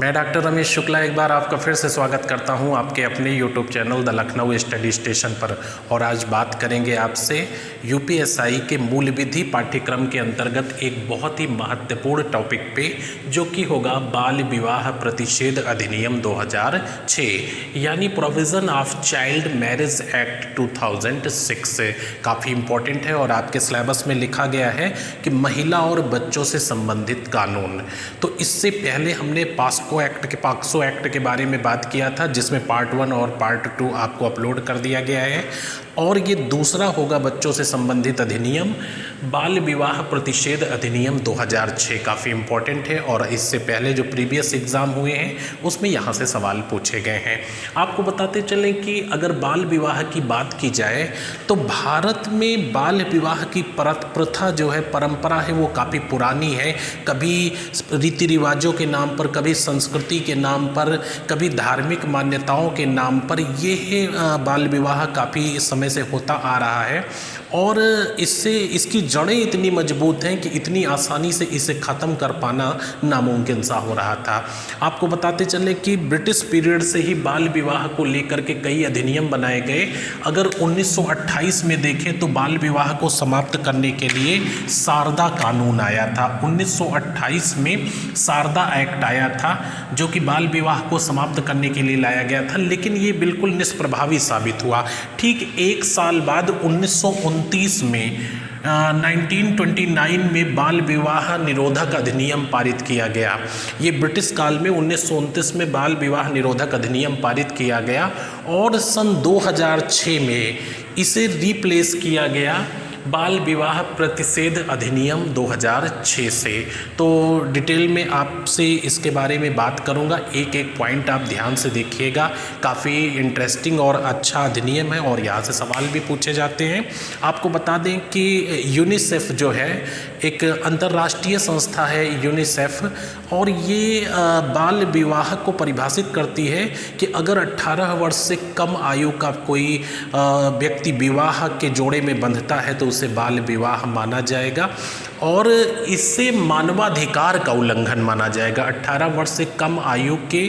मैं डॉक्टर रमेश शुक्ला एक बार आपका फिर से स्वागत करता हूं आपके अपने YouTube channel the Lucknow study station पर। और आज बात करेंगे आपसे यूपीएसआई के मूल विधि पाठ्यक्रम के अंतर्गत एक बहुत ही महत्वपूर्ण टॉपिक पे, जो कि होगा बाल विवाह प्रतिषेध अधिनियम 2006 यानी provision of child marriage act 2006। काफ़ी इम्पोर्टेंट है और आपके सिलेबस में लिखा गया है कि महिला और बच्चों से संबंधित कानून। तो इससे पहले हमने पाक्सो एक्ट के बारे में बात किया था, जिसमें पार्ट 1 और पार्ट 2 आपको अपलोड कर दिया गया है। और ये दूसरा होगा बच्चों से संबंधित अधिनियम बाल विवाह प्रतिषेध अधिनियम 2006। काफ़ी इम्पोर्टेंट है और इससे पहले जो प्रीवियस एग्ज़ाम हुए हैं उसमें यहाँ से सवाल पूछे गए हैं। आपको बताते चलें कि अगर बाल विवाह की बात की जाए तो भारत में बाल विवाह की प्रथा जो है, परंपरा है, वो काफ़ी पुरानी है। कभी रीति रिवाजों के नाम पर, कभी संस्कृति के नाम पर, कभी धार्मिक मान्यताओं के नाम पर ये बाल विवाह काफ़ी समय से होता आ रहा है। और इसकी जड़ें इतनी मजबूत हैं कि इतनी आसानी से इसे ख़त्म कर पाना नामुमकिन सा हो रहा था। आपको बताते चले कि ब्रिटिश पीरियड से ही बाल विवाह को लेकर के कई अधिनियम बनाए गए। अगर 1928 में देखें तो बाल विवाह को समाप्त करने के लिए शारदा कानून आया था। 1928 में शारदा एक्ट आया था, जो कि बाल विवाह को समाप्त करने के लिए लाया गया था, लेकिन ये बिल्कुल निष्प्रभावी साबित हुआ। ठीक एक साल बाद 1929 में 1929 में बाल विवाह निरोधक अधिनियम पारित किया गया। ये ब्रिटिश काल में 1929 में बाल विवाह निरोधक अधिनियम पारित किया गया और सन 2006 में इसे रिप्लेस किया गया बाल विवाह प्रतिषेध अधिनियम 2006 से। तो डिटेल में आपसे इसके बारे में बात करूंगा, एक एक पॉइंट आप ध्यान से देखिएगा। काफ़ी इंटरेस्टिंग और अच्छा अधिनियम है और यहाँ से सवाल भी पूछे जाते हैं। आपको बता दें कि यूनिसेफ जो है एक अंतर्राष्ट्रीय संस्था है, यूनिसेफ, और ये बाल विवाह को परिभाषित करती है कि अगर 18 वर्ष से कम आयु का कोई व्यक्ति विवाह के जोड़े में बंधता है तो उसे बाल विवाह माना जाएगा और इससे मानवाधिकार का उल्लंघन माना जाएगा। 18 वर्ष से कम आयु के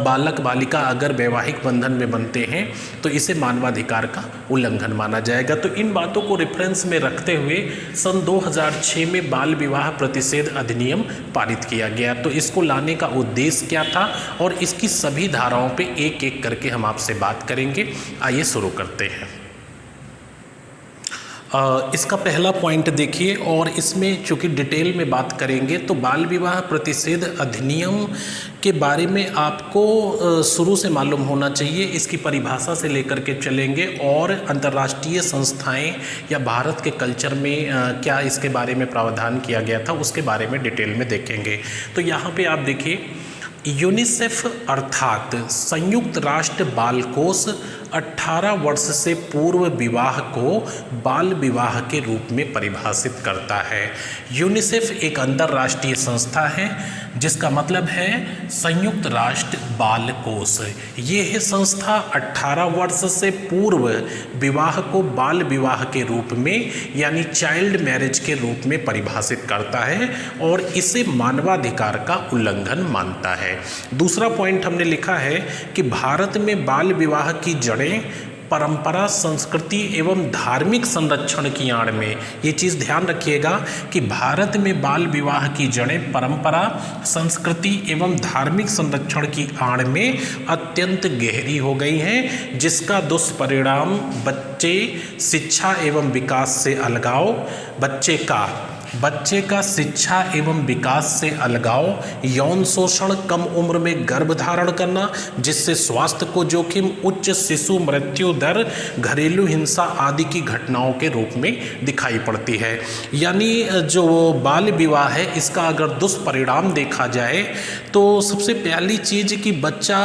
बालक बालिका अगर वैवाहिक बंधन में बनते हैं तो इसे मानवाधिकार का उल्लंघन माना जाएगा। तो इन बातों को रेफरेंस में रखते हुए सन 2006 में बाल विवाह प्रतिषेध अधिनियम पारित किया गया। तो इसको लाने का उद्देश्य क्या था और इसकी सभी धाराओं पे एक एक करके हम आपसे बात करेंगे। आइए शुरू करते हैं। इसका पहला पॉइंट देखिए और इसमें चूँकि डिटेल में बात करेंगे तो बाल विवाह प्रतिषेध अधिनियम के बारे में आपको शुरू से मालूम होना चाहिए। इसकी परिभाषा से लेकर के चलेंगे और अंतर्राष्ट्रीय संस्थाएं या भारत के कल्चर में क्या इसके बारे में प्रावधान किया गया था उसके बारे में डिटेल में देखेंगे। तो यहाँ पे आप देखिए, यूनिसेफ अर्थात संयुक्त राष्ट्र बाल कोष 18 वर्ष से पूर्व विवाह को बाल विवाह के रूप में परिभाषित करता है। यूनिसेफ एक अंतर्राष्ट्रीय संस्था है जिसका मतलब है संयुक्त राष्ट्र बाल कोष। ये है संस्था 18 वर्ष से पूर्व विवाह को बाल विवाह के रूप में यानी चाइल्ड मैरिज के रूप में परिभाषित करता है और इसे मानवाधिकार का उल्लंघन मानता है। दूसरा पॉइंट हमने लिखा है कि भारत में बाल विवाह की जड़ें परंपरा, संस्कृति एवं धार्मिक संरक्षण की आड़ में, ये चीज़ ध्यान रखिएगा कि भारत में बाल विवाह की जड़ें परंपरा, संस्कृति एवं धार्मिक संरक्षण की आड़ में अत्यंत गहरी हो गई हैं, जिसका दुष्परिणाम बच्चे शिक्षा एवं विकास से अलगाव, बच्चे का शिक्षा एवं विकास से अलगाव, यौन शोषण, कम उम्र में गर्भ धारण करना जिससे स्वास्थ्य को जोखिम, उच्च शिशु मृत्यु दर, घरेलू हिंसा आदि की घटनाओं के रूप में दिखाई पड़ती है। यानी जो बाल विवाह है इसका अगर दुष्परिणाम देखा जाए तो सबसे पहली चीज़ कि बच्चा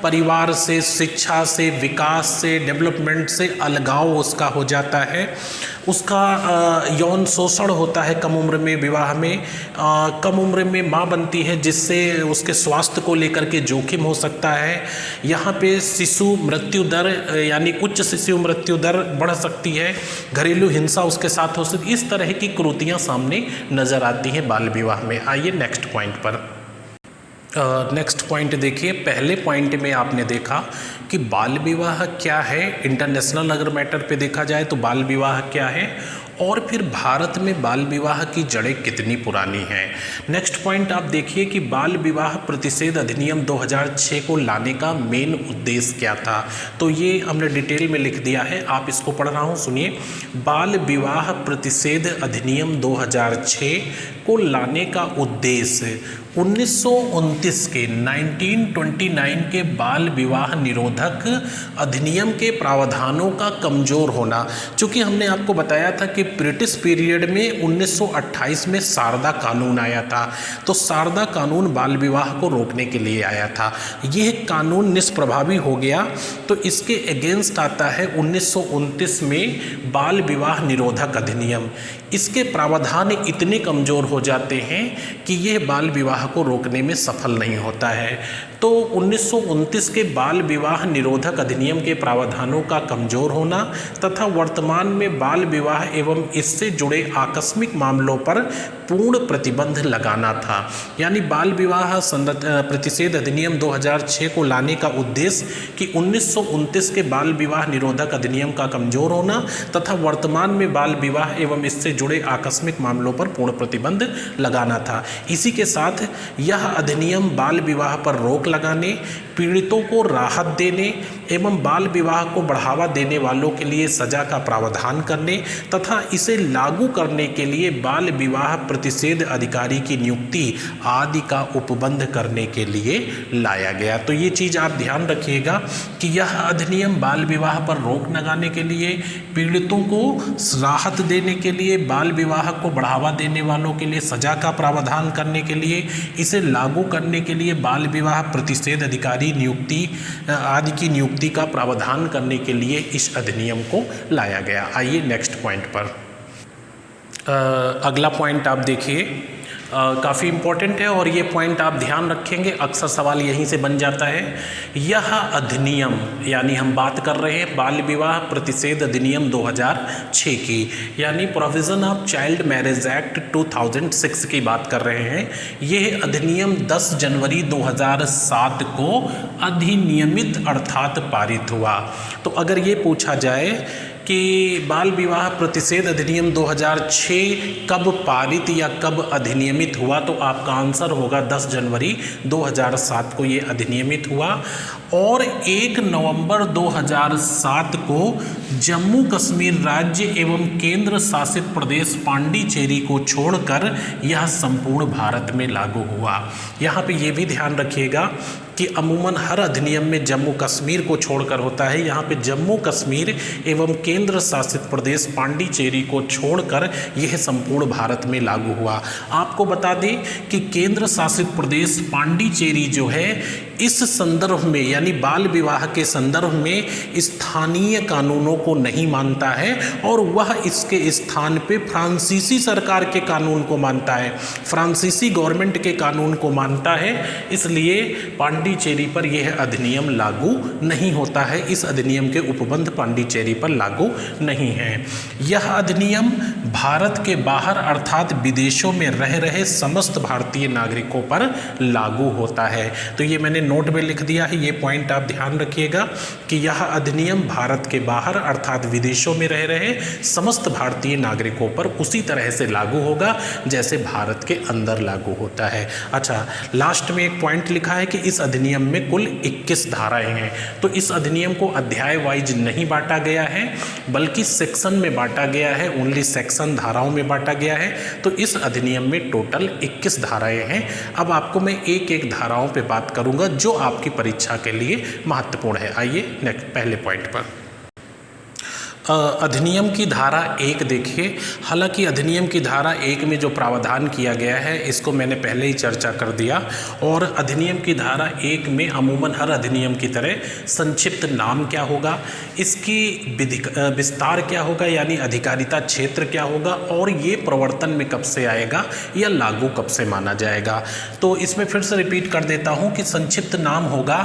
परिवार से, शिक्षा से, विकास से, डेवलपमेंट से अलगाव उसका हो जाता है। उसका यौन शोषण होता है कम उम्र में, विवाह में कम उम्र में माँ बनती है जिससे उसके स्वास्थ्य को लेकर के जोखिम हो सकता है। यहाँ पे शिशु मृत्यु दर यानी उच्च शिशु मृत्यु दर बढ़ सकती है, घरेलू हिंसा उसके साथ हो सकती है। इस तरह की कुरीतियाँ सामने नज़र आती हैं बाल विवाह में। आइए नेक्स्ट पॉइंट पर। नेक्स्ट पॉइंट देखिए, पहले पॉइंट में आपने देखा कि बाल विवाह क्या है, इंटरनेशनल अगर मैटर पे देखा जाए तो बाल विवाह क्या है, और फिर भारत में बाल विवाह की जड़ें कितनी पुरानी हैं। नेक्स्ट पॉइंट आप देखिए कि बाल विवाह प्रतिषेध अधिनियम 2006 को लाने का मेन उद्देश्य क्या था। तो ये हमने डिटेल में लिख दिया है, आप इसको पढ़ रहा हूँ, सुनिए। बाल विवाह प्रतिषेध अधिनियम 2006 को लाने का उद्देश्य 1929 के 1929 के बाल विवाह निरोधक अधिनियम के प्रावधानों का कमज़ोर होना। चूँकि हमने आपको बताया था कि ब्रिटिश पीरियड में 1928 में सारदा कानून आया था, तो सारदा कानून बाल विवाह को रोकने के लिए आया था। यह कानून निष्प्रभावी हो गया, तो इसके अगेंस्ट आता है 1929 में बाल विवाह निरोधक अधिनियम। इसके प्रावधान इतने कमज़ोर हो जाते हैं कि यह बाल विवाह को रोकने में सफल नहीं होता है। तो 1929 के बाल विवाह निरोधक अधिनियम के प्रावधानों का कमज़ोर होना तथा वर्तमान में बाल विवाह एवं इससे जुड़े आकस्मिक मामलों पर पूर्ण प्रतिबंध लगाना था। यानी बाल विवाह प्रतिषेध अधिनियम 2006 को लाने का उद्देश्य कि 1929 के बाल विवाह निरोधक अधिनियम का कमज़ोर होना तथा वर्तमान में बाल विवाह एवं इससे जुड़े आकस्मिक मामलों पर पूर्ण प्रतिबंध लगाना था। इसी के साथ यह अधिनियम बाल विवाह पर रोक लगाने, पीड़ितों को राहत देने एवं बाल विवाह को बढ़ावा देने वालों के लिए सजा का प्रावधान करने तथा इसे लागू करने के लिए बाल विवाह प्रतिषेध अधिकारी की नियुक्ति आदि का उपबंध करने के लिए लाया गया। तो ये चीज़ आप ध्यान रखिएगा कि यह अधिनियम बाल विवाह पर रोक लगाने के लिए, पीड़ितों को राहत देने के लिए, बाल विवाह को बढ़ावा देने वालों के लिए सजा का प्रावधान करने के लिए, इसे लागू करने के लिए बाल विवाह प्रतिषेध अधिकारी नियुक्ति आदि की नियुक्ति का प्रावधान करने के लिए इस अधिनियम को लाया गया। आइए नेक्स्ट पॉइंट पर। अगला पॉइंट आप देखिए, काफ़ी इम्पोर्टेंट है और ये पॉइंट आप ध्यान रखेंगे, अक्सर सवाल यहीं से बन जाता है। यह अधिनियम, यानी हम बात कर रहे हैं बाल विवाह प्रतिषेध अधिनियम 2006 की, यानी provision of child marriage act 2006 की बात कर रहे हैं। यह अधिनियम 10 जनवरी 2007 को अधिनियमित अर्थात पारित हुआ। तो अगर ये पूछा जाए कि बाल विवाह प्रतिषेध अधिनियम 2006 कब पारित या कब अधिनियमित हुआ, तो आपका आंसर होगा 10 जनवरी 2007 को ये अधिनियमित हुआ। और 1 नवंबर 2007 को जम्मू कश्मीर राज्य एवं केंद्र शासित प्रदेश पांडिचेरी को छोड़कर यह संपूर्ण भारत में लागू हुआ। यहाँ पे ये भी ध्यान रखिएगा कि अमूमन हर अधिनियम में जम्मू कश्मीर को छोड़कर होता है। यहाँ पे जम्मू कश्मीर एवं केंद्र शासित प्रदेश पांडिचेरी को छोड़कर यह संपूर्ण भारत में लागू हुआ। आपको बता दें कि केंद्र शासित प्रदेश पांडिचेरी जो है इस संदर्भ में, यानी बाल विवाह के संदर्भ में स्थानीय कानूनों को नहीं मानता है और वह इसके स्थान पे फ्रांसीसी सरकार के कानून को मानता है, फ्रांसीसी गवर्नमेंट के कानून को मानता है। इसलिए पांडिचेरी पर यह अधिनियम लागू नहीं होता है, इस अधिनियम के उपबंध पांडिचेरी पर लागू नहीं है। यह अधिनियम भारत के बाहर अर्थात विदेशों में रह रहे समस्त भारतीय नागरिकों पर लागू होता है। तो ये मैंने नोट में लिख दिया है, ये पॉइंट आप ध्यान रखिएगा कि यह अधिनियम भारत के बाहर अर्थात विदेशों में रह रहे समस्त भारतीय नागरिकों पर उसी तरह से लागू होगा जैसे भारत के अंदर लागू होता है। अच्छा, लास्ट में एक पॉइंट लिखा है कि इस अधिनियम में कुल 21 धाराएं हैं। तो इस अधिनियम को अध्याय वाइज नहीं बांटा गया है बल्कि सेक्शन में बांटा गया है, ओनली सेक्शन धाराओं में बांटा गया है। तो इस अधिनियम में टोटल 21 धाराएं हैं। अब आपको मैं एक एक धाराओं पे बात करूंगा जो आपकी परीक्षा के लिए महत्वपूर्ण है। आइए नेक्स्ट पहले पॉइंट पर। अधिनियम की धारा 1 देखिए। हालांकि अधिनियम की धारा 1 में जो प्रावधान किया गया है इसको मैंने पहले ही चर्चा कर दिया। और अधिनियम की धारा 1 में अमूमन हर अधिनियम की तरह संक्षिप्त नाम क्या होगा, इसकी विस्तार क्या होगा यानी अधिकारिता क्षेत्र क्या होगा, और ये प्रवर्तन में कब से आएगा या लागू कब से माना जाएगा। तो इसमें फिर से रिपीट कर देता हूँ कि संक्षिप्त नाम होगा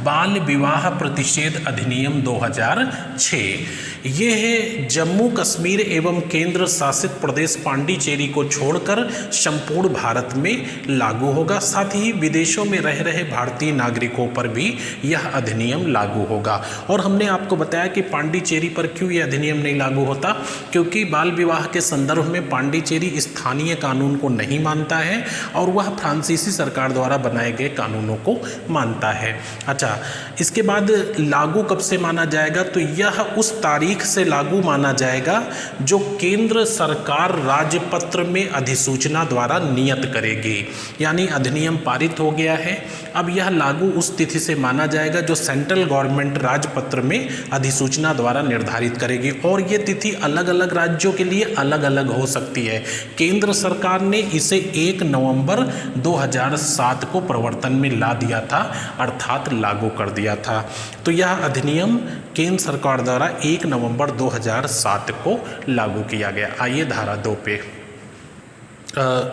बाल विवाह प्रतिषेध अधिनियम 2006। ये है जम्मू कश्मीर एवं केंद्र शासित प्रदेश पांडिचेरी को छोड़कर संपूर्ण भारत में लागू होगा। साथ ही विदेशों में रह रहे भारतीय नागरिकों पर भी यह अधिनियम लागू होगा। और हमने आपको बताया कि पांडिचेरी पर क्यों यह अधिनियम नहीं लागू होता, क्योंकि बाल विवाह के संदर्भ में पांडिचेरी स्थानीय कानून को नहीं मानता है और वह फ्रांसीसी सरकार द्वारा बनाए गए कानूनों को मानता है। अच्छा, इसके बाद लागू कब से माना जाएगा, तो यह उस तारीख से लागू माना जाएगा जो केंद्र सरकार राजपत्र में अधिसूचना द्वारा नियत करेगी। यानी अधिनियम पारित हो गया है, अब यह लागू उस तिथि से माना जाएगा जो सेंट्रल गवर्नमेंट राजपत्र में अधिसूचना द्वारा निर्धारित करेगी। और ये तिथि अलग अलग राज्यों के लिए अलग अलग हो सकती है। केंद्र सरकार ने इसे 1 नवंबर 2007 को प्रवर्तन में ला दिया था, अर्थात लागू कर दिया था। तो यह अधिनियम केंद्र सरकार द्वारा 1 नवंबर 2007 को लागू किया गया। आइए धारा 2 पे।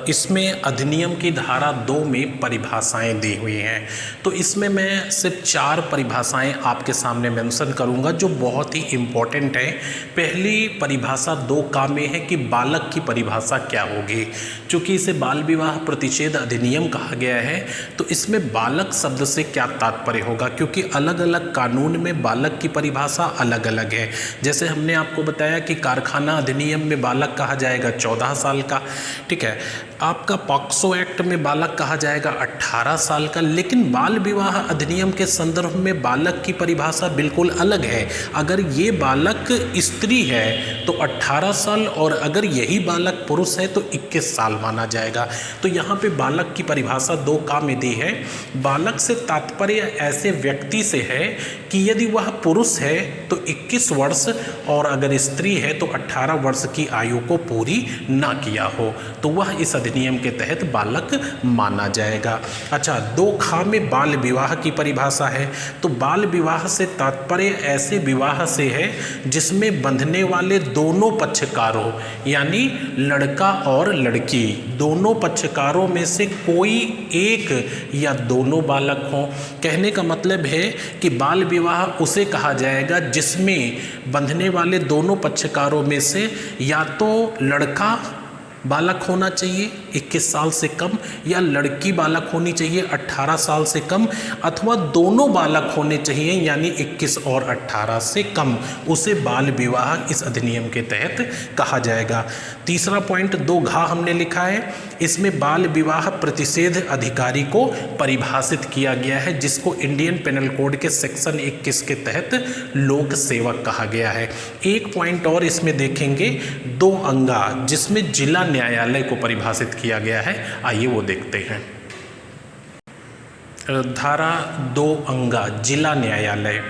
इसमें अधिनियम की धारा 2 में परिभाषाएं दी हुई हैं। तो इसमें मैं सिर्फ 4 परिभाषाएं आपके सामने मेंशन करूंगा जो बहुत ही इम्पोर्टेंट है। पहली परिभाषा 2 का में है कि बालक की परिभाषा क्या होगी। चूँकि इसे बाल विवाह प्रतिषेध अधिनियम कहा गया है, तो इसमें बालक शब्द से क्या तात्पर्य होगा, क्योंकि अलग अलग कानून में बालक की परिभाषा अलग अलग है। जैसे हमने आपको बताया कि कारखाना अधिनियम में बालक कहा जाएगा 14 साल का, ठीक है। आपका पॉक्सो एक्ट में बालक कहा जाएगा 18 साल का। लेकिन बाल विवाह अधिनियम के संदर्भ में बालक की परिभाषा बिल्कुल अलग है। अगर ये बालक स्त्री है तो 18 साल, और अगर यही बालक पुरुष है तो 21 साल माना जाएगा। तो यहाँ पे बालक की परिभाषा 2 का में दी है। बालक से तात्पर्य ऐसे व्यक्ति से है कि यदि वह पुरुष है तो 21 वर्ष, और अगर स्त्री है तो 18 वर्ष की आयु को पूरी ना किया हो, तो वह इस अधिनियम के तहत बालक माना जाएगा। अच्छा, 2 खा में बाल विवाह की परिभाषा है। तो बाल विवाह से तात्पर्य ऐसे विवाह से है जिसमें बंधने वाले दोनों पक्षकारों, यानी लड़का और लड़की, दोनों पक्षकारों में से कोई एक या दोनों बालक हों। कहने का मतलब है कि बाल विवाह उसे कहा जाएगा जिसमें बंधने वाले दोनों पक्षकारों में से या तो लड़का बालक होना चाहिए 21 साल से कम, या लड़की बालक होनी चाहिए 18 साल से कम, अथवा दोनों बालक होने चाहिए यानी 21 और 18 से कम। उसे बाल विवाह इस अधिनियम के तहत कहा जाएगा। तीसरा पॉइंट 2 घा हमने लिखा है, इसमें बाल विवाह प्रतिषेध अधिकारी को परिभाषित किया गया है, जिसको इंडियन पेनल कोड के सेक्शन 21 के तहत लोक सेवक कहा गया है। एक पॉइंट और इसमें देखेंगे 2 अंगा, जिसमें जिला न्यायालय को परिभाषित किया गया है। आइए वो देखते हैं। धारा 2 अंगा जिला न्यायालय।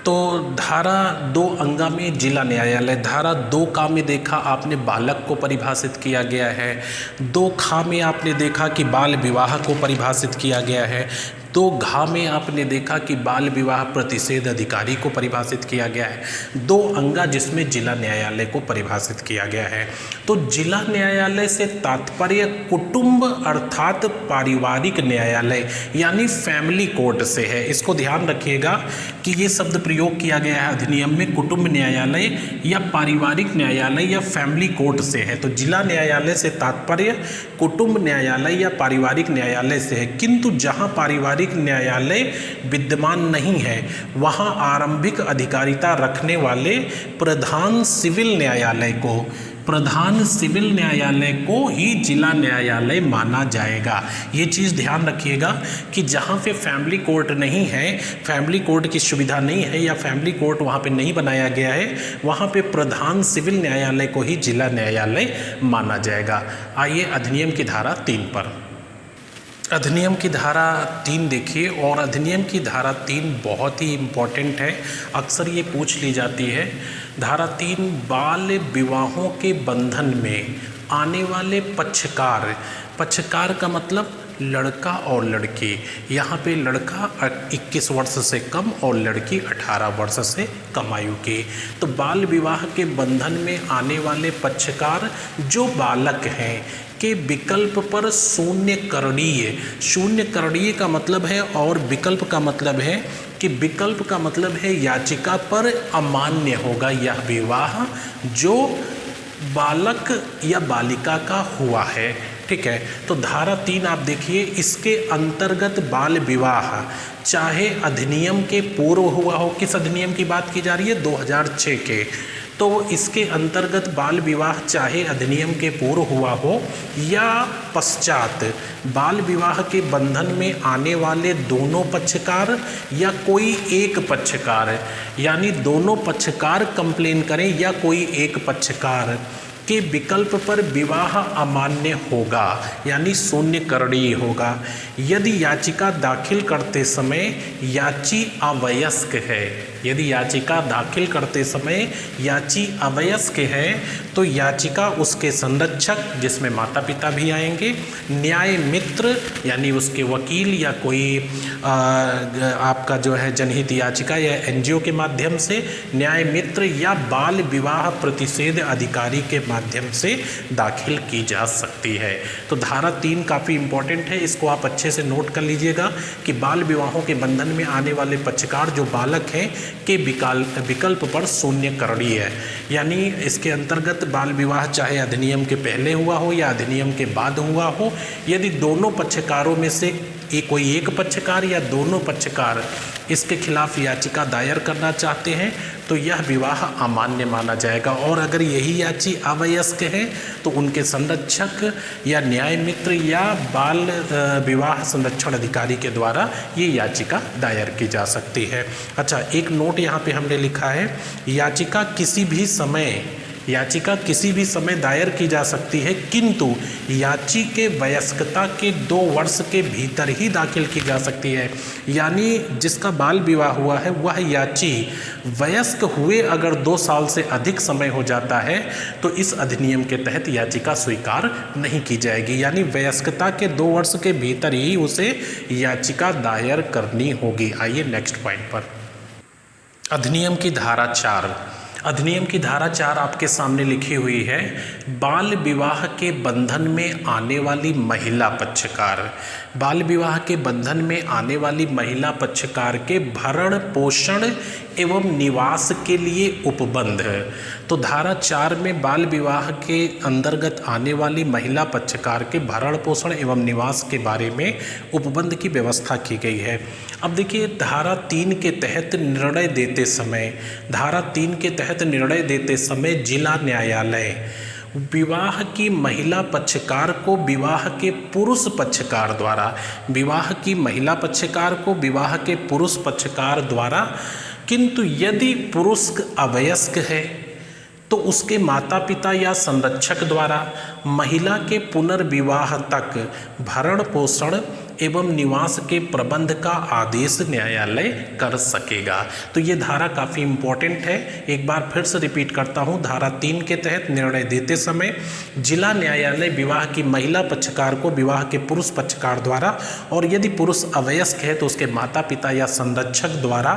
तो धारा 2 अंगा में जिला न्यायालय, धारा 2 का में देखा आपने बालक को परिभाषित किया गया है। 2 खा में आपने देखा कि बाल विवाह को परिभाषित किया गया है। 2 घा में आपने देखा कि बाल विवाह प्रतिषेध अधिकारी को परिभाषित किया गया है। 2 अंगा जिसमें जिला न्यायालय को परिभाषित किया गया है। तो जिला न्यायालय से तात्पर्य कुटुंब अर्थात पारिवारिक न्यायालय यानी फैमिली कोर्ट से है। इसको ध्यान रखिएगा कि ये शब्द प्रयोग किया गया है अधिनियम में, कुटुंब न्यायालय या पारिवारिक न्यायालय या फैमिली कोर्ट से है। तो जिला न्यायालय से तात्पर्य कुटुंब न्यायालय या पारिवारिक न्यायालय से है। किंतु जहाँ पारिवारिक न्यायालय विद्यमान नहीं है, वहां आरंभिक अधिकारिता रखने वाले प्रधान सिविल न्यायालय को ही जिला न्यायालय माना जाएगा। ये चीज़ ध्यान रखिएगा कि जहाँ पे फैमिली कोर्ट नहीं है, फैमिली कोर्ट की सुविधा नहीं है या फैमिली कोर्ट वहाँ पे नहीं बनाया गया है, वहाँ पे प्रधान सिविल न्यायालय को ही जिला न्यायालय माना जाएगा। आइए अधिनियम की धारा 3 पर। अधिनियम की धारा 3 देखिए, और अधिनियम की धारा 3 बहुत ही इम्पॉर्टेंट है, अक्सर ये पूछ ली जाती है। धारा 3 बाल विवाहों के बंधन में आने वाले पक्षकार का मतलब लड़का और लड़की। यहाँ पे लड़का 21 वर्ष से कम और लड़की 18 वर्ष से कम आयु की। तो बाल विवाह के बंधन में आने वाले पक्षकार जो बालक हैं, के विकल्प पर शून्य करणीय, शून्य करणीय का मतलब है और विकल्प का मतलब है कि विकल्प का मतलब है याचिका पर अमान्य होगा यह विवाह जो बालक या बालिका का हुआ है। ठीक है, तो धारा 3 आप देखिए, इसके अंतर्गत बाल विवाह चाहे अधिनियम के पूर्व हुआ हो, किस अधिनियम की बात की जा रही है, 2006 के, तो इसके अंतर्गत बाल विवाह चाहे अधिनियम के पूर्व हुआ हो या पश्चात, बाल विवाह के बंधन में आने वाले दोनों पक्षकार या कोई एक पक्षकार, यानी दोनों पक्षकार कंप्लेन करें या कोई एक पक्षकार के विकल्प पर विवाह अमान्य होगा, यानी शून्य करणीय होगा यदि याचिका दाखिल करते समय याची अवयस्क है। यदि याचिका दाखिल करते समय याची अवयस्क है तो याचिका उसके संरक्षक, जिसमें माता पिता भी आएंगे, न्याय मित्र यानी उसके वकील या कोई आपका जो है जनहित याचिका या एनजीओ के माध्यम से, न्याय मित्र या बाल विवाह प्रतिषेध अधिकारी के माध्यम से दाखिल की जा सकती है। तो धारा 3 काफ़ी इंपॉर्टेंट है, इसको आप अच्छे से नोट कर लीजिएगा कि बाल विवाहों के बंधन में आने वाले पक्षकार जो बालक हैं के विकल्प पर शून्य करणीय है, यानी इसके अंतर्गत बाल विवाह चाहे अधिनियम के पहले हुआ हो या अधिनियम के बाद हुआ हो, यदि दोनों पक्षकारों में से कोई एक पक्षकार या दोनों पक्षकार इसके खिलाफ याचिका दायर करना चाहते हैं तो यह विवाह अमान्य माना जाएगा, और अगर यही याची अवयस्क है तो उनके संरक्षक या न्याय मित्र या बाल विवाह संरक्षण अधिकारी के द्वारा ये याचिका दायर की जा सकती है। अच्छा, एक नोट यहाँ पे हमने लिखा है, याचिका किसी भी समय दायर की जा सकती है, किंतु याची के वयस्कता के 2 वर्ष के भीतर ही दाखिल की जा सकती है। यानी जिसका बाल विवाह हुआ है वह याची वयस्क हुए अगर 2 साल से अधिक समय हो जाता है तो इस अधिनियम के तहत याचिका स्वीकार नहीं की जाएगी, यानी वयस्कता के 2 वर्ष के भीतर ही उसे याचिका दायर करनी होगी। आइए नेक्स्ट पॉइंट पर, अधिनियम की धारा 4। अधिनियम की धारा 4 आपके सामने लिखी हुई है, बाल विवाह के बंधन में आने वाली महिला पक्षकार, बाल विवाह के बंधन में आने वाली महिला पक्षकार के भरण पोषण एवं निवास के लिए उपबंध। तो धारा 4 में बाल विवाह के अंतर्गत आने वाली महिला पक्षकार के भरण पोषण एवं निवास के बारे में उपबंध की व्यवस्था की गई है। अब देखिए, धारा 3 के तहत निर्णय देते समय जिला न्यायालय विवाह की महिला पक्षकार को विवाह के पुरुष पक्षकार द्वारा, किंतु यदि पुरुष अवयस्क है तो उसके माता पिता या संरक्षक द्वारा महिला के पुनर्विवाह तक भरण पोषण एवं निवास के प्रबंध का आदेश न्यायालय कर सकेगा। तो ये धारा काफ़ी इम्पोर्टेंट है, एक बार फिर से रिपीट करता हूँ। धारा 3 के तहत निर्णय देते समय जिला न्यायालय विवाह की महिला पक्षकार को विवाह के पुरुष पक्षकार द्वारा, और यदि पुरुष अवयस्क है तो उसके माता पिता या संरक्षक द्वारा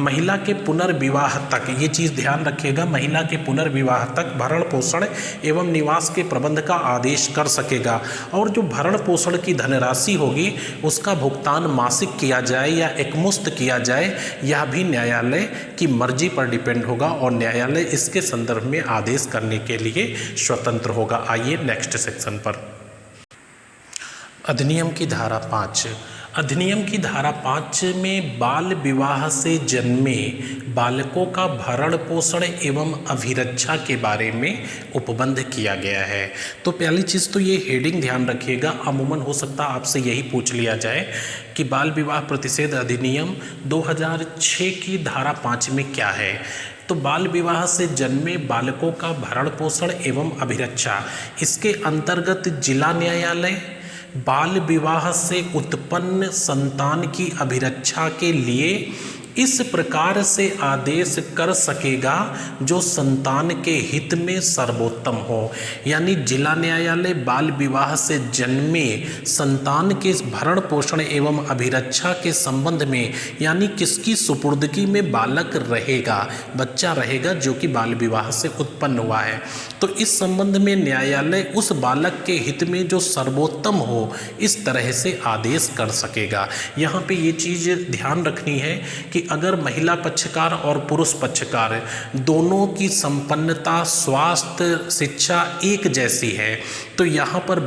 महिला के पुनर्विवाह तक, ये चीज़ ध्यान रखिएगा, महिला के पुनर्विवाह तक भरण पोषण एवं निवास के प्रबंध का आदेश कर सकेगा। और जो भरण पोषण की धनराशि होगी उसका भुगतान मासिक किया जाए या एकमुश्त किया जाए, यह भी न्यायालय की मर्जी पर डिपेंड होगा और न्यायालय इसके संदर्भ में आदेश करने के लिए स्वतंत्र होगा। आइए नेक्स्ट सेक्शन पर, अधिनियम की धारा 5। अधिनियम की धारा 5 में बाल विवाह से जन्मे बालकों का भरण पोषण एवं अभिरक्षा के बारे में उपबंध किया गया है। तो पहली चीज़ तो ये हेडिंग ध्यान रखिएगा, अमूमन हो सकता है आपसे यही पूछ लिया जाए कि बाल विवाह प्रतिषेध अधिनियम 2006 की धारा 5 में क्या है। तो बाल विवाह से जन्मे बालकों का भरण पोषण एवं अभिरक्षा, इसके अंतर्गत जिला न्यायालय बाल विवाह से उत्पन्न संतान की अभिरक्षा के लिए इस प्रकार से आदेश कर सकेगा जो संतान के हित में सर्वोत्तम हो। यानी जिला न्यायालय बाल विवाह से जन्मे संतान के भरण पोषण एवं अभिरक्षा के संबंध में, यानी किसकी सुपुर्दगी में बालक रहेगा, बच्चा रहेगा जो कि बाल विवाह से उत्पन्न हुआ है, तो इस संबंध में न्यायालय उस बालक के हित में जो सर्वोत्तम हो इस तरह से आदेश कर सकेगा। यहाँ पे ये चीज़ ध्यान रखनी है कि अगर महिला पक्षकार और पुरुष पक्षकार दोनों की संपन्नता, स्वास्थ्य, शिक्षा एक जैसी है, तो यहाँ पर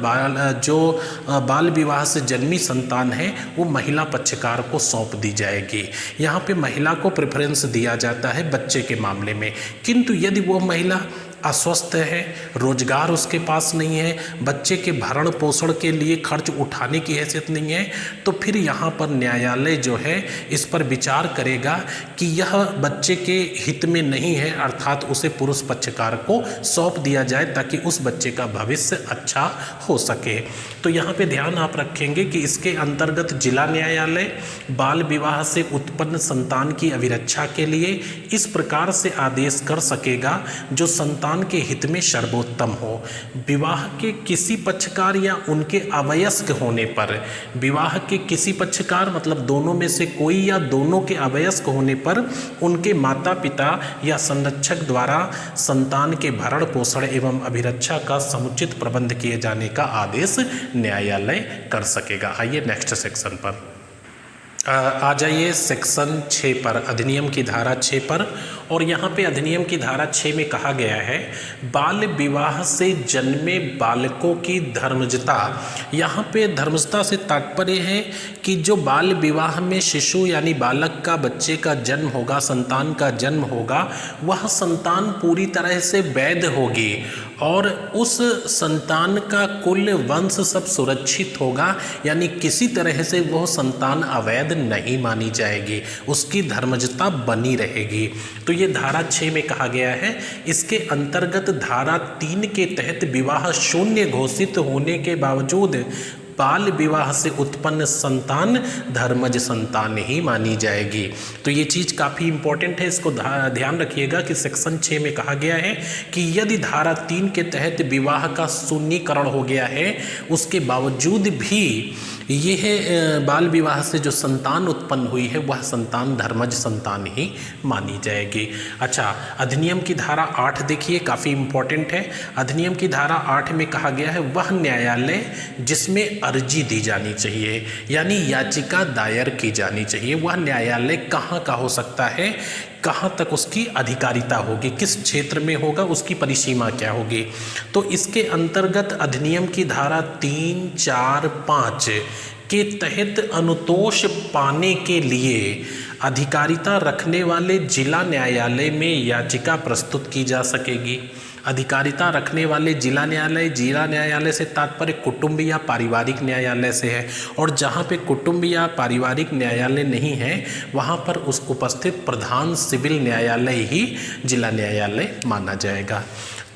बाल विवाह से जन्मी संतान है वो महिला पक्षकार को सौंप दी जाएगी। यहाँ पे महिला को प्रेफरेंस दिया जाता है बच्चे के मामले में, किंतु यदि वो महिला अस्वस्थ है, रोजगार उसके पास नहीं है, बच्चे के भरण पोषण के लिए खर्च उठाने की हैसियत नहीं है, तो फिर यहाँ पर न्यायालय जो है इस पर विचार करेगा कि यह बच्चे के हित में नहीं है, अर्थात उसे पुरुष पक्षकार को सौंप दिया जाए ताकि उस बच्चे का भविष्य अच्छा हो सके। तो यहाँ पे ध्यान आप रखेंगे कि इसके अंतर्गत जिला न्यायालय बाल विवाह से उत्पन्न संतान की अभिरक्षा के लिए इस प्रकार से आदेश कर सकेगा जो संतान के हित में सर्वोत्तम हो। विवाह के किसी पक्षकार या उनके अवयस्क होने पर, विवाह के किसी पक्षकार मतलब दोनों में से कोई या दोनों के अवयस्क होने पर उनके माता पिता या संरक्षक द्वारा संतान के भरण पोषण एवं अभिरक्षा का समुचित प्रबंध किए जाने का आदेश न्यायालय कर सकेगा। आइए नेक्स्ट सेक्शन पर आ जाइए, सेक्शन 6 पर, अधिनियम की धारा 6 पर। और यहाँ पे अधिनियम की धारा 6 में कहा गया है बाल विवाह से जन्मे बालकों की धर्मजता। यहाँ पे धर्मजता से तात्पर्य है कि जो बाल विवाह में शिशु यानी बालक का, बच्चे का जन्म होगा, संतान का जन्म होगा, वह संतान पूरी तरह से वैध होगी और उस संतान का कुल वंश सब सुरक्षित होगा, यानी किसी तरह से वह संतान अवैध नहीं मानी जाएगी, उसकी धर्मजता बनी रहेगी। तो ये धारा 6 में कहा गया है। इसके अंतर्गत धारा 3 के तहत विवाह शून्य घोषित होने के बावजूद बाल विवाह से उत्पन्न संतान धर्मज संतान ही मानी जाएगी। तो ये चीज़ काफ़ी इंपॉर्टेंट है, इसको ध्यान रखिएगा कि सेक्शन 6 में कहा गया है कि यदि धारा 3 के तहत विवाह का शून्यकरण हो गया है उसके बावजूद भी यह बाल विवाह से जो संतान उत्पन्न हुई है वह संतान धर्मज संतान ही मानी जाएगी। अच्छा, अधिनियम की धारा 8 देखिए, काफ़ी इंपॉर्टेंट है। अधिनियम की धारा 8 में कहा गया है वह न्यायालय जिसमें अर्जी दी जानी चाहिए यानी याचिका दायर की जानी चाहिए, वह न्यायालय कहाँ का हो सकता है, कहाँ तक उसकी अधिकारिता होगी, किस क्षेत्र में होगा, उसकी परिसीमा क्या होगी। तो इसके अंतर्गत अधिनियम की धारा 3, 4, 5 के तहत अनुतोष पाने के लिए अधिकारिता रखने वाले जिला न्यायालय में याचिका प्रस्तुत की जा सकेगी। अधिकारिता रखने वाले जिला न्यायालय से तात्पर्य कुटुंब या पारिवारिक न्यायालय से है, और जहाँ पे कुटुंब या पारिवारिक न्यायालय नहीं है वहाँ पर उस उपस्थित प्रधान सिविल न्यायालय ही जिला न्यायालय माना जाएगा।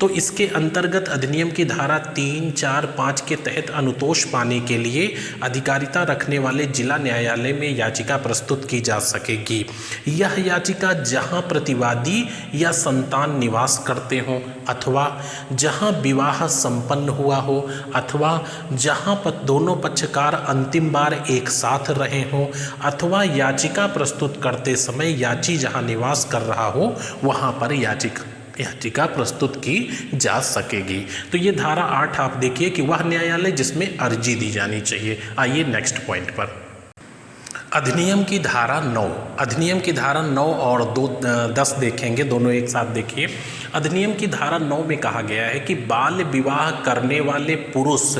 तो इसके अंतर्गत अधिनियम की धारा 3, 4, 5 के तहत अनुतोष पाने के लिए अधिकारिता रखने वाले जिला न्यायालय में याचिका प्रस्तुत की जा सकेगी। यह याचिका जहां प्रतिवादी या संतान निवास करते हों, अथवा जहां विवाह संपन्न हुआ हो, अथवा जहां दोनों पक्षकार अंतिम बार एक साथ रहे हों, अथवा याचिका प्रस्तुत करते समय याची जहां निवास कर रहा हो वहां पर याचिका प्रस्तुत की जा सकेगी। तो ये धारा 8 आप देखिए कि वह न्यायालय जिसमें अर्जी दी जानी चाहिए। आइए नेक्स्ट पॉइंट पर, अधिनियम की धारा 9। अधिनियम की धारा 9 और 10 देखेंगे, दोनों एक साथ देखिए। अधिनियम की धारा 9 में कहा गया है कि बाल विवाह करने वाले पुरुष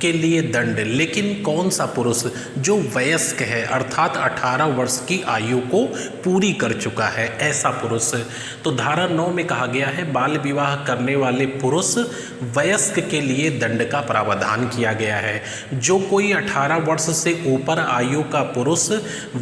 के लिए दंड, लेकिन कौन सा पुरुष, जो वयस्क है अर्थात 18 वर्ष की आयु को पूरी कर चुका है, ऐसा पुरुष। तो धारा 9 में कहा गया है बाल विवाह करने वाले पुरुष वयस्क के लिए दंड का प्रावधान किया गया है। जो कोई 18 वर्ष से ऊपर आयु का पुरुष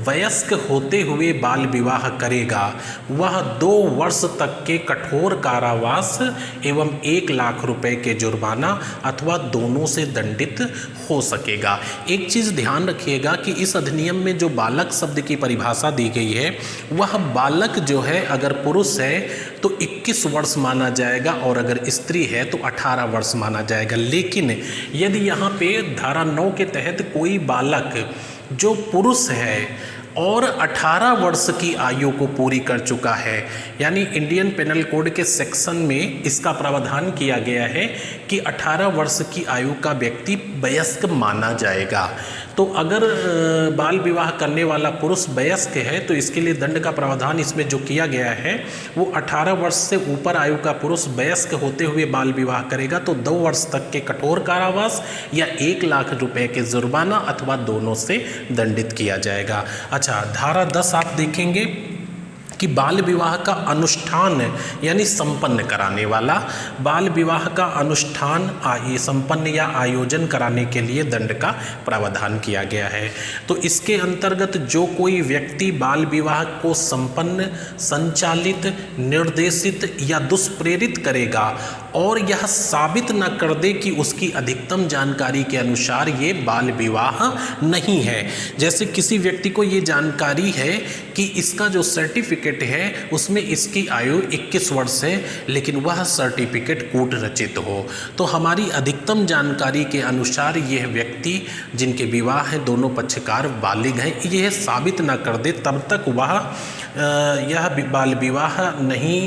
वयस्क होते हुए बाल विवाह करेगा वह 2 वर्ष तक के कठोर कारावास एवं 1 लाख रुपए के जुर्माना अथवा दोनों से दंडित हो सकेगा। एक चीज़ ध्यान रखिएगा कि इस अधिनियम में जो बालक शब्द की परिभाषा दी गई है, वह बालक जो है अगर पुरुष है तो 21 वर्ष माना जाएगा और अगर स्त्री है तो 18 वर्ष माना जाएगा। लेकिन यदि यहाँ पे धारा 9 के तहत कोई बालक जो पुरुष है और 18 वर्ष की आयु को पूरी कर चुका है, यानी इंडियन पेनल कोड के सेक्शन में इसका प्रावधान किया गया है कि 18 वर्ष की आयु का व्यक्ति वयस्क माना जाएगा। तो अगर बाल विवाह करने वाला पुरुष वयस्क है तो इसके लिए दंड का प्रावधान इसमें जो किया गया है वो 18 वर्ष से ऊपर आयु का पुरुष वयस्क होते हुए बाल विवाह करेगा तो 2 वर्ष तक के कठोर कारावास या 1 लाख रुपए के जुर्माना अथवा दोनों से दंडित किया जाएगा। अच्छा, धारा 10 आप देखेंगे कि बाल विवाह का अनुष्ठान यानी संपन्न कराने वाला, बाल विवाह का अनुष्ठान संपन्न या आयोजन कराने के लिए दंड का प्रावधान किया गया है। तो इसके अंतर्गत जो कोई व्यक्ति बाल विवाह को संपन्न, संचालित, निर्देशित या दुष्प्रेरित करेगा और यह साबित न कर दे कि उसकी अधिकतम जानकारी के अनुसार ये बाल विवाह नहीं है। जैसे किसी व्यक्ति को ये जानकारी है कि इसका जो सर्टिफिकेट है उसमें इसकी आयु 21 वर्ष है, लेकिन वह सर्टिफिकेट कूट रचित हो, तो हमारी अधिकतम जानकारी के अनुसार यह व्यक्ति जिनके विवाह है दोनों पक्षकार बालिग हैं, यह साबित न कर दे तब तक वह यह बाल विवाह नहीं,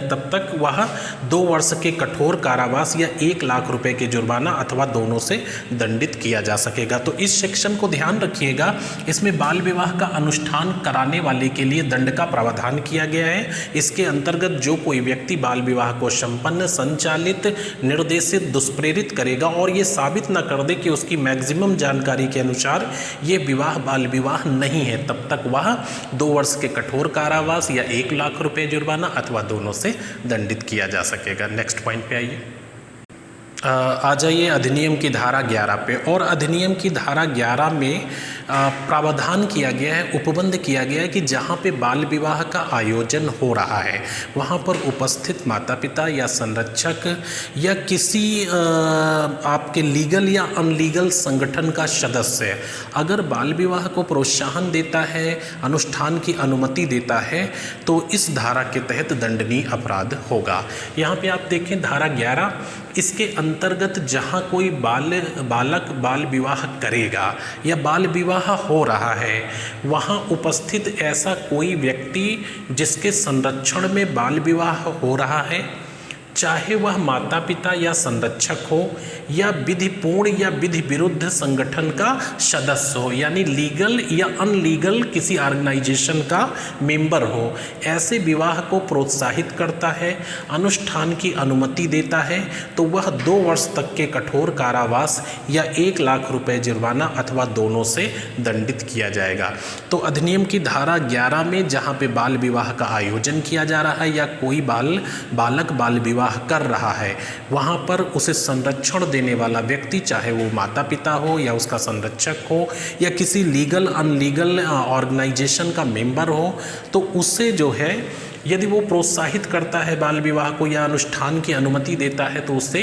तब तक वह 2 वर्ष के कठोर कारावास या 1 लाख रुपए के जुर्माना अथवा दोनों से दंडित किया जा सकेगा। तो इस सेक्शन को ध्यान रखिएगा, इसमें बाल विवाह का अनुष्ठान कराने वाले के लिए दंड का प्रावधान किया गया है। इसके अंतर्गत जो कोई व्यक्ति बाल विवाह को संपन्न, संचालित, निर्देशित, दुष्प्रेरित करेगा और ये साबित न कर दे कि उसकी मैक्सिमम जानकारी के अनुसार ये विवाह बाल विवाह नहीं है, तब तक वह 2 वर्ष के कठोर कारावास या 1 लाख रुपए जुर्माना अथवा दोनों से दंडित किया जा सकेगा। नेक्स्ट पॉइंट पे आइए, आ जाइए अधिनियम की धारा 11 पे। और अधिनियम की धारा 11 में प्रावधान किया गया है, उपबंध किया गया है कि जहाँ पे बाल विवाह का आयोजन हो रहा है वहाँ पर उपस्थित माता पिता या संरक्षक या किसी आपके लीगल या अनलीगल संगठन का सदस्य अगर बाल विवाह को प्रोत्साहन देता है, अनुष्ठान की अनुमति देता है, तो इस धारा के तहत दंडनीय अपराध होगा। यहाँ पे आप देखें धारा 11, इसके अंतर्गत जहाँ कोई बालक बाल विवाह करेगा या बाल विवाह हो रहा है वहाँ उपस्थित ऐसा कोई व्यक्ति जिसके संरक्षण में बाल विवाह हो रहा है, चाहे वह माता पिता या संरक्षक हो या विधिपूर्ण या विधि विरुद्ध संगठन का सदस्य हो, यानी लीगल या अनलीगल किसी ऑर्गेनाइजेशन का मेंबर हो, ऐसे विवाह को प्रोत्साहित करता है, अनुष्ठान की अनुमति देता है, तो वह 2 वर्ष तक के कठोर कारावास या 1 लाख रुपए जुर्माना अथवा दोनों से दंडित किया जाएगा। तो अधिनियम की धारा 11 में जहाँ पे बाल विवाह का आयोजन किया जा रहा है या कोई बालक बाल विवाह कर रहा है, वहाँ पर उसे संरक्षण देने वाला व्यक्ति, चाहे वो माता पिता हो या उसका संरक्षक हो या किसी लीगल अनलीगल ऑर्गेनाइजेशन का मेंबर हो, तो उससे जो है यदि वो प्रोत्साहित करता है बाल विवाह को या अनुष्ठान की अनुमति देता है तो उससे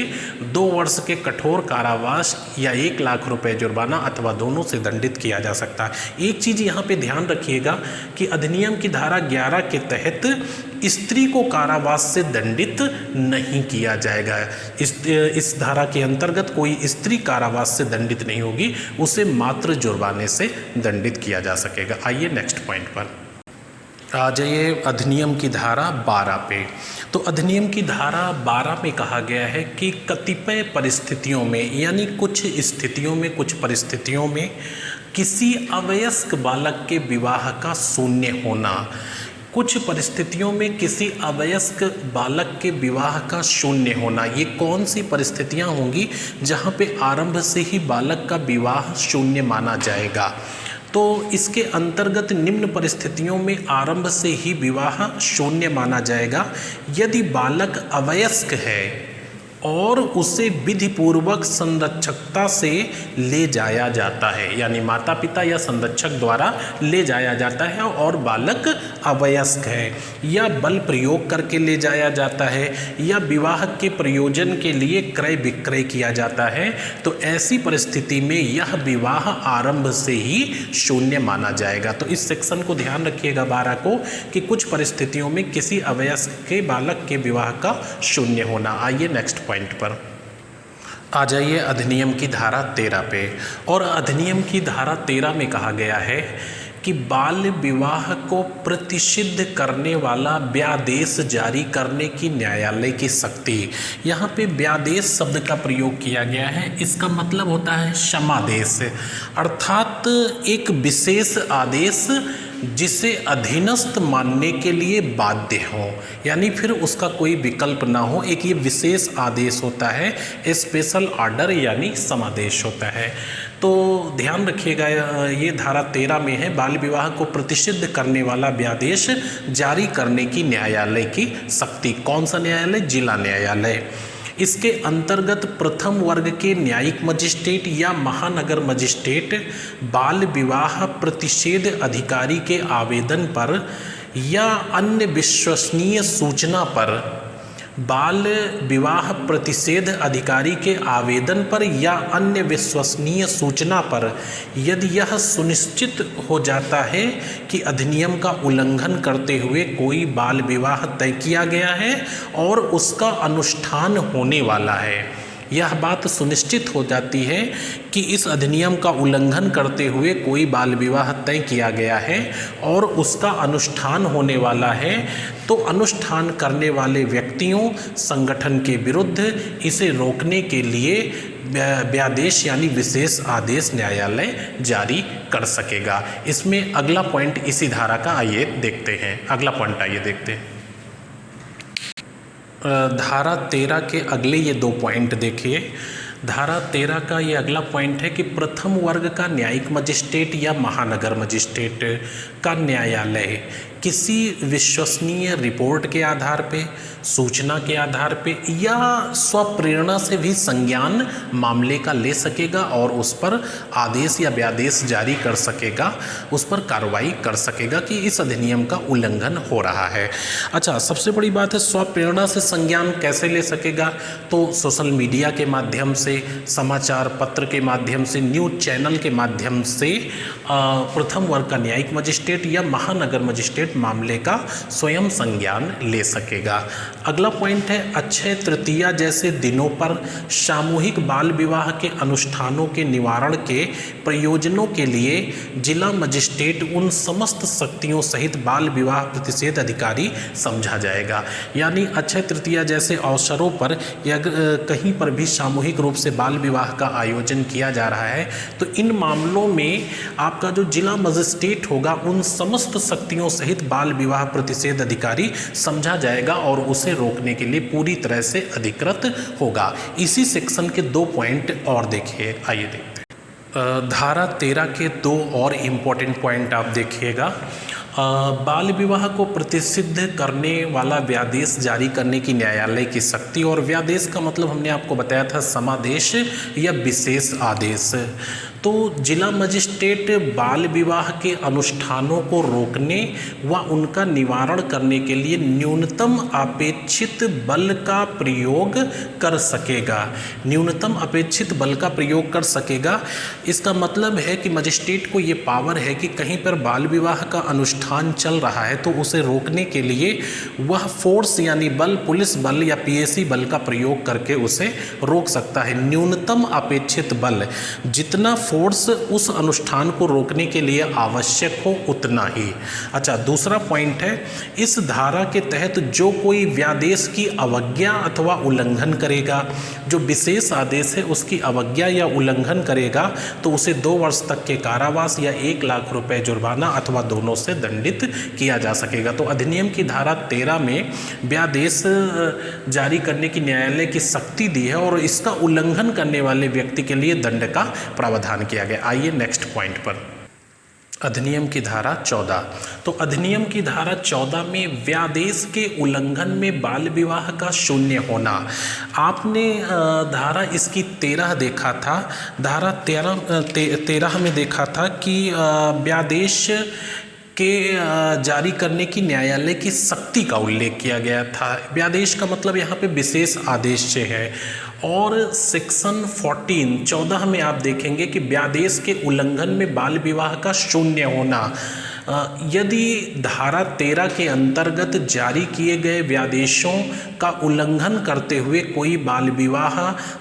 2 वर्ष के कठोर कारावास या 1 लाख रुपए जुर्माना अथवा दोनों से दंडित किया जा सकता है। एक चीज़ यहाँ पे ध्यान रखिएगा कि अधिनियम की धारा 11 के तहत स्त्री को कारावास से दंडित नहीं किया जाएगा। इस धारा के अंतर्गत कोई स्त्री कारावास से दंडित नहीं होगी, उसे मात्र जुर्माने से दंडित किया जा सकेगा। आइए नेक्स्ट पॉइंट पर आ जाइए, अधिनियम की धारा 12 पे। तो अधिनियम की धारा 12 में कहा गया है कि कतिपय परिस्थितियों में, यानी कुछ स्थितियों में, कुछ परिस्थितियों में किसी अवयस्क बालक के विवाह का शून्य होना, कुछ परिस्थितियों में किसी अवयस्क बालक के विवाह का शून्य होना, ये कौन सी परिस्थितियां होंगी जहां पे आरंभ से ही बालक का विवाह शून्य माना जाएगा। तो इसके अंतर्गत निम्न परिस्थितियों में आरंभ से ही विवाह शून्य माना जाएगा। यदि बालक अवयस्क है और उसे विधिपूर्वक संरक्षकता से ले जाया जाता है, यानी माता पिता या संरक्षक द्वारा ले जाया जाता है और बालक अवयस्क है, या बल प्रयोग करके ले जाया जाता है, या विवाह के प्रयोजन के लिए क्रय विक्रय किया जाता है, तो ऐसी परिस्थिति में यह विवाह आरंभ से ही शून्य माना जाएगा। तो इस सेक्शन को ध्यान रखिएगा 12 को, कि कुछ परिस्थितियों में किसी अवयस्क के बालक के विवाह का शून्य होना। आइए नेक्स्ट पॉइंट पर आ जाइए, अधिनियम की धारा 13 पे। और अधिनियम की धारा 13 में कहा गया है कि बाल विवाह को प्रतिषिद्ध करने वाला व्यादेश जारी करने की न्यायालय की शक्ति। यहाँ पे व्यादेश शब्द का प्रयोग किया गया है, इसका मतलब होता है क्षमादेश, अर्थात एक विशेष आदेश जिसे अधीनस्थ मानने के लिए बाध्य हो, यानी फिर उसका कोई विकल्प ना हो, एक ये विशेष आदेश होता है, स्पेशल ऑर्डर यानी समादेश होता है। तो ध्यान रखिएगा, ये धारा 13 में है, बाल विवाह को प्रतिषिद्ध करने वाला व्यादेश जारी करने की न्यायालय की शक्ति। कौन सा न्यायालय? जिला न्यायालय। इसके अंतर्गत प्रथम वर्ग के न्यायिक मजिस्ट्रेट या महानगर मजिस्ट्रेट बाल विवाह प्रतिषेध अधिकारी के आवेदन पर या अन्य विश्वसनीय सूचना पर, बाल विवाह प्रतिषेध अधिकारी के आवेदन पर या अन्य विश्वसनीय सूचना पर, यदि यह सुनिश्चित हो जाता है कि अधिनियम का उल्लंघन करते हुए कोई बाल विवाह तय किया गया है और उसका अनुष्ठान होने वाला है, यह बात सुनिश्चित हो जाती है कि इस अधिनियम का उल्लंघन करते हुए कोई बाल विवाह तय किया गया है और उसका अनुष्ठान होने वाला है, तो अनुष्ठान करने वाले व्यक्तियों संगठन के विरुद्ध इसे रोकने के लिए व्यादेश यानी विशेष आदेश न्यायालय जारी कर सकेगा। इसमें अगला पॉइंट इसी धारा का आइए देखते हैं। अगला पॉइंट आइए देखते हैं। धारा 13 के अगले ये 2 पॉइंट देखिए। धारा 13 का ये अगला पॉइंट है कि प्रथम वर्ग का न्यायिक मजिस्ट्रेट या महानगर मजिस्ट्रेट का न्यायालय किसी विश्वसनीय रिपोर्ट के आधार पे, सूचना के आधार पे या स्वप्रेरणा से भी संज्ञान मामले का ले सकेगा और उस पर आदेश या व्यादेश जारी कर सकेगा, उस पर कार्रवाई कर सकेगा कि इस अधिनियम का उल्लंघन हो रहा है। अच्छा, सबसे बड़ी बात है स्वप्रेरणा से संज्ञान कैसे ले सकेगा? तो सोशल मीडिया के माध्यम से, समाचार पत्र के माध्यम से, न्यूज़ चैनल के माध्यम से प्रथम वर्ग का न्यायिक मजिस्ट्रेट या महानगर मजिस्ट्रेट मामले का स्वयं संज्ञान ले सकेगा। अगला पॉइंट है, अक्षय तृतीया जैसे दिनों पर सामूहिक बाल विवाह के अनुष्ठानों के निवारण के प्रयोजनों के लिए जिला मजिस्ट्रेट उन समस्त शक्तियों सहित बाल विवाह प्रतिषेध अधिकारी समझा जाएगा। यानी अक्षय तृतीया जैसे अवसरों पर या कहीं पर भी सामूहिक रूप से बाल विवाह का आयोजन किया जा रहा है, तो इन मामलों में आपका जो जिला मजिस्ट्रेट होगा उन समस्त शक्तियों सहित बाल विवाह प्रतिषेध अधिकारी समझा जाएगा और उसे रोकने के लिए पूरी तरह से अधिकृत होगा। इसी सेक्शन के 2 पॉइंट और देखिए, आइए देखते हैं। धारा 13 के 2 और इम्पोर्टेंट पॉइंट आप देखिएगा। बाल विवाह को प्रतिषिद्ध करने वाला व्यादेश जारी करने की न्यायालय की शक्ति, और व्यादेश का मतलब हमने आपको बताया था समादेश या विशेष आदेश। तो जिला मजिस्ट्रेट बाल विवाह के अनुष्ठानों को रोकने व उनका निवारण करने के लिए न्यूनतम अपेक्षित बल का प्रयोग कर सकेगा। न्यूनतम अपेक्षित बल का प्रयोग कर सकेगा, इसका मतलब है कि मजिस्ट्रेट को ये पावर है कि कहीं पर बाल विवाह का अनुष्ठान चल रहा है तो उसे रोकने के लिए वह फोर्स यानी बल, पुलिस बल या पीएसी बल का प्रयोग करके उसे रोक सकता है। न्यूनतम अपेक्षित बल, जितना फोर्स उस अनुष्ठान को रोकने के लिए आवश्यक हो उतना ही। अच्छा, दूसरा पॉइंट है, इस धारा के तहत जो कोई व्यादेश की अवज्ञा अथवा उल्लंघन करेगा, जो विशेष आदेश है उसकी अवज्ञा या उल्लंघन करेगा, तो उसे 2 वर्ष तक के कारावास या 1 लाख रुपए जुर्माना अथवा दोनों से दंडित किया जा सकेगा। तो अधिनियम की धारा 13 में व्यादेश जारी करने की न्यायालय की शक्ति दी है और इसका उल्लंघन करने वाले व्यक्ति के लिए दंड का प्रावधान किया गया। आइए नेक्स्ट पॉइंट पर। अधिनियम की धारा 14। तो अधिनियम की धारा 14 में व्यादेश के उल्लंघन में बाल विवाह का शून्य होना। आपने धारा इसकी 13 देखा था, धारा 13 में देखा था कि व्यादेश के जारी करने की न्यायालय की शक्ति का उल्लेख किया गया था। व्यादेश का मतलब यहाँ पे विशेष आदेश से है। और सेक्शन 14 में आप देखेंगे कि व्यादेश के उल्लंघन में बाल विवाह का शून्य होना। यदि धारा 13 के अंतर्गत जारी किए गए व्यादेशों का उल्लंघन करते हुए कोई बाल विवाह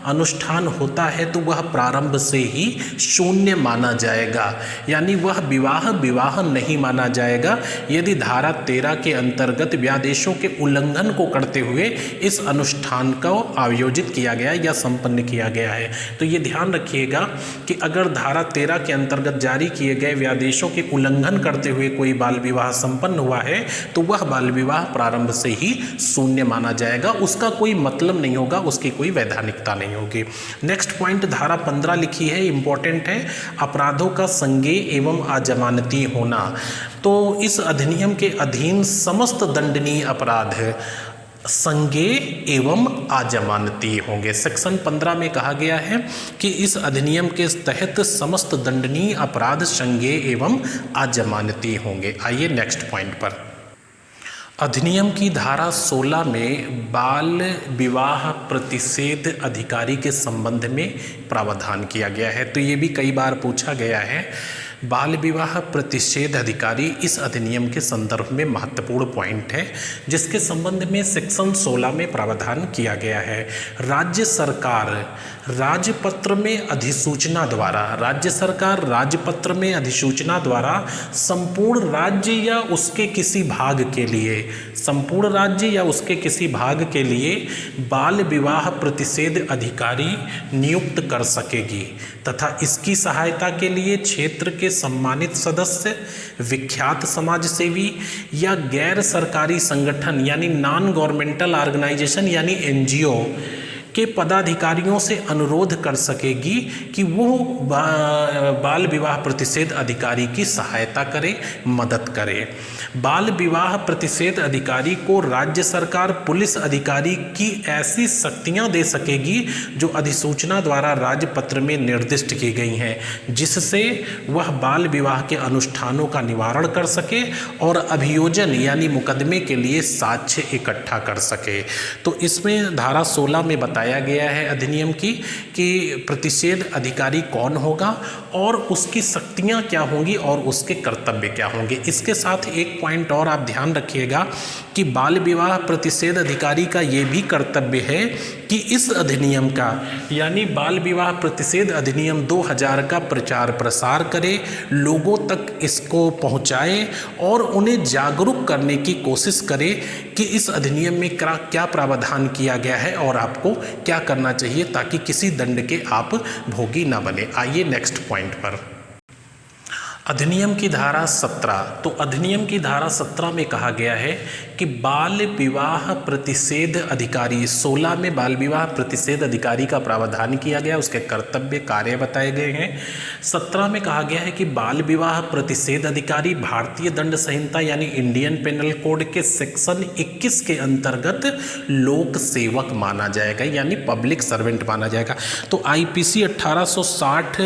अनुष्ठान होता है तो वह प्रारंभ से ही शून्य माना जाएगा, यानी वह विवाह नहीं माना जाएगा यदि धारा 13 के अंतर्गत व्यादेशों के उल्लंघन को करते हुए इस अनुष्ठान को आयोजित किया गया या संपन्न किया गया है। तो ये ध्यान रखिएगा कि अगर धारा 13 के अंतर्गत जारी किए गए व्यादेशों के उल्लंघन करते हुए कोई बाल विवाह संपन्न हुआ है तो वह बाल विवाह प्रारंभ से ही शून्य माना जाएगा, उसका कोई मतलब नहीं होगा, उसकी कोई वैधानिकता नहीं होगी। नेक्स्ट पॉइंट धारा 15 लिखी है, इंपॉर्टेंट है, अपराधों का संज्ञेय एवं अजमानती होना। तो इस अधिनियम के अधीन समस्त दंडनीय अपराध संज्ञेय एवं अजमानती होंगे। सेक्शन 15 में कहा गया है कि इस अधिनियम के तहत समस्त दंडनीय अपराध संज्ञेय एवं अजमानती होंगे। आइए नेक्स्ट पॉइंट पर। अधिनियम की धारा 16 में बाल विवाह प्रतिषेध अधिकारी के संबंध में प्रावधान किया गया है। तो ये भी कई बार पूछा गया है। बाल विवाह प्रतिषेध अधिकारी इस अधिनियम के संदर्भ में महत्वपूर्ण पॉइंट है, जिसके संबंध में सेक्शन 16 में प्रावधान किया गया है। राज्य सरकार राजपत्र में अधिसूचना द्वारा संपूर्ण राज्य या उसके किसी भाग के लिए बाल विवाह प्रतिषेध अधिकारी नियुक्त कर सकेगी तथा इसकी सहायता के लिए क्षेत्र के सम्मानित सदस्य, विख्यात समाजसेवी या गैर सरकारी संगठन यानी नॉन गवर्नमेंटल ऑर्गेनाइजेशन यानी एनजीओ के पदाधिकारियों से अनुरोध कर सकेगी कि वो बाल विवाह प्रतिषेध अधिकारी की सहायता करे, मदद करे। बाल विवाह प्रतिषेध अधिकारी को राज्य सरकार पुलिस अधिकारी की ऐसी शक्तियां दे सकेगी जो अधिसूचना द्वारा राजपत्र में निर्दिष्ट की गई हैं, जिससे वह बाल विवाह के अनुष्ठानों का निवारण कर सके और अभियोजन यानी मुकदमे के लिए साक्ष्य इकट्ठा कर सके। तो इसमें धारा 16 में बताया गया है अधिनियम की कि प्रतिषेध अधिकारी कौन होगा और उसकी शक्तियां क्या होंगी और उसके कर्तव्य क्या होंगे। इसके साथ एक पॉइंट और आप ध्यान रखिएगा कि बाल विवाह प्रतिषेध अधिकारी का ये भी कर्तव्य है कि इस अधिनियम का यानी बाल विवाह प्रतिषेध अधिनियम 2000 का प्रचार प्रसार करे, लोगों तक इसको पहुंचाए और उन्हें जागरूक करने की कोशिश करे कि इस अधिनियम में क्या प्रावधान किया गया है और आपको क्या करना चाहिए ताकि किसी दंड के आप भोगी ना बने। आइए नेक्स्ट पॉइंट पर। अधिनियम की धारा 17। तो अधिनियम की धारा 17 में कहा गया है कि बाल विवाह प्रतिषेध अधिकारी 16 में बाल विवाह प्रतिषेध अधिकारी का प्रावधान किया गया, उसके कर्तव्य कार्य बताए गए हैं। 17 में कहा गया है कि बाल विवाह प्रतिषेध अधिकारी भारतीय दंड संहिता यानी इंडियन पेनल कोड के सेक्शन 21 के अंतर्गत लोक सेवक माना जाएगा यानी पब्लिक सर्वेंट माना जाएगा। तो आईपीसी 1860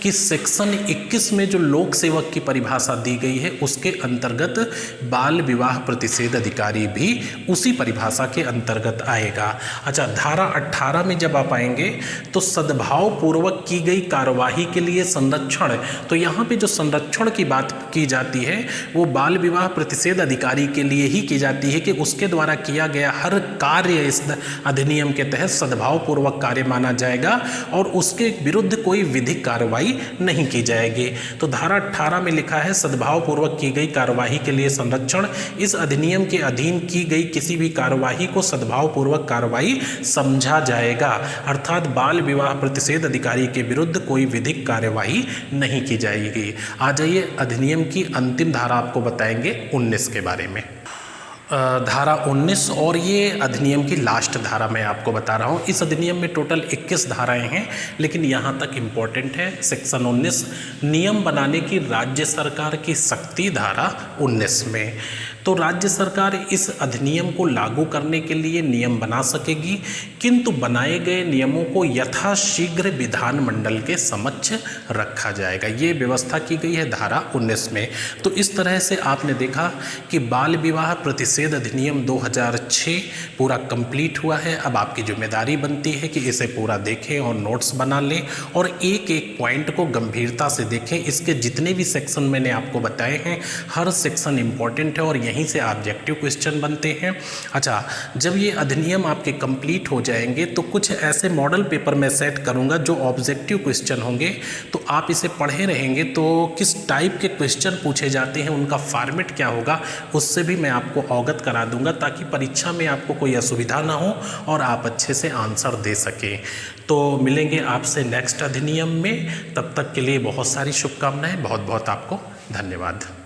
की सेक्शन 21 में जो लोक सेवक की परिभाषा दी गई है उसके अंतर्गत बाल विवाह प्रतिषेध अधिकारी भी उसी परिभाषा के अंतर्गत आएगा। अच्छा, धारा 18 में जब आप आएंगे तो सद्भाव पूर्वक की गई कार्यवाही के लिए संरक्षण। तो यहाँ पे जो संरक्षण की बात की जाती है वो बाल विवाह प्रतिषेध अधिकारी के लिए ही की जाती है कि उसके द्वारा किया गया हर कार्य इस अधिनियम के तहत सद्भाव पूर्वक कार्य माना जाएगा और उसके विरुद्ध कोई विधिक कार्रवाई नहीं की जाएगी। तो धारा 18 में लिखा है सद्भाव पूर्वक की गई कार्यवाही के लिए संरक्षण। इस अधिनियम के अधीन की गई किसी भी कार्यवाही को सद्भाव पूर्वक कार्रवाई समझा जाएगा, अर्थात बाल विवाह प्रतिषेध अधिकारी के विरुद्ध कोई विधिक कार्यवाही नहीं की जाएगी। आ जाइए अधिनियम की अंतिम धारा आपको बताएंगे 19 के बारे में। धारा 19 और ये अधिनियम की लास्ट धारा मैं आपको बता रहा हूँ। इस अधिनियम में टोटल 21 धाराएं हैं, लेकिन यहाँ तक इम्पोर्टेंट है सेक्शन 19, नियम बनाने की राज्य सरकार की शक्ति, धारा 19 में। तो राज्य सरकार इस अधिनियम को लागू करने के लिए नियम बना सकेगी, किंतु बनाए गए नियमों को यथाशीघ्र विधानमंडल के समक्ष रखा जाएगा। ये व्यवस्था की गई है धारा 19 में। तो इस तरह से आपने देखा कि बाल विवाह प्रतिषेध अधिनियम 2006 पूरा कंप्लीट हुआ है। अब आपकी जिम्मेदारी बनती है कि इसे पूरा देखें और नोट्स बना लें और एक एक पॉइंट को गंभीरता से देखें। इसके जितने भी सेक्शन मैंने आपको बताए हैं, हर सेक्शन इंपॉर्टेंट है और यहीं से ऑब्जेक्टिव क्वेश्चन बनते हैं। अच्छा, जब ये अधिनियम आपके कंप्लीट हो जाएंगे तो कुछ ऐसे मॉडल पेपर मैं सेट करूंगा जो ऑब्जेक्टिव क्वेश्चन होंगे, तो आप इसे पढ़े रहेंगे तो किस टाइप के क्वेश्चन पूछे जाते हैं, उनका फॉर्मेट क्या होगा, उससे भी मैं आपको अवगत करा दूंगा, ताकि परीक्षा में आपको कोई असुविधा ना हो और आप अच्छे से आंसर दे सकें। तो मिलेंगे आपसे नेक्स्ट अधिनियम में, तब तक के लिए बहुत सारी शुभकामनाएं। बहुत बहुत आपको धन्यवाद।